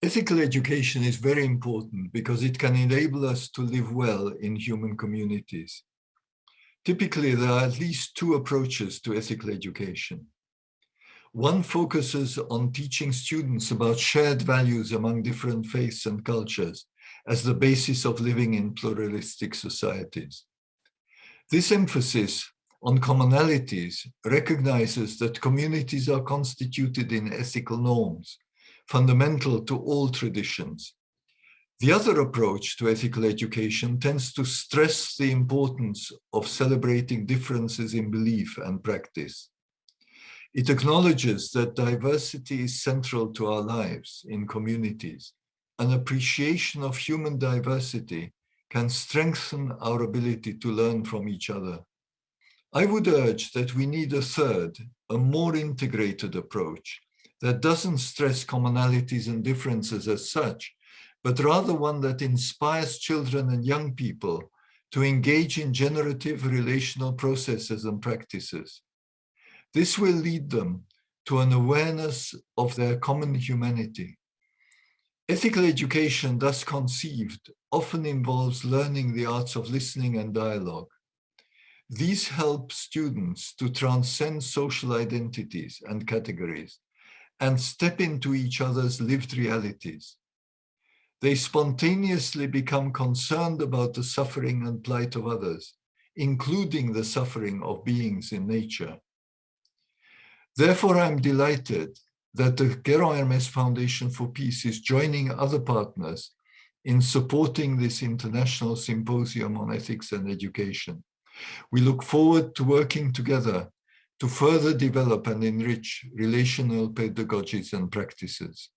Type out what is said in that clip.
Ethical education is very important because it can enable us to live well in human communities. Typically, there are at least two approaches to ethical education. One focuses on teaching students about shared values among different faiths and cultures as the basis of living in pluralistic societies. This emphasis on commonalities recognizes that communities are constituted in ethical norms, fundamental to all traditions. The other approach to ethical education tends to stress the importance of celebrating differences in belief and practice. It acknowledges that diversity is central to our lives in communities. An appreciation of human diversity can strengthen our ability to learn from each other. I would urge that we need a third, a more integrated approach that doesn't stress commonalities and differences as such, but rather one that inspires children and young people to engage in generative relational processes and practices. This will lead them to an awareness of their common humanity. Ethical education, thus conceived, often involves learning the arts of listening and dialogue. These help students to transcend social identities and categories and step into each other's lived realities. They spontaneously become concerned about the suffering and plight of others, including the suffering of beings in nature. Therefore, I'm delighted that the Guerrand-Hermès Foundation for Peace is joining other partners in supporting this international symposium on ethics and education. We look forward to working together to further develop and enrich relational pedagogies and practices.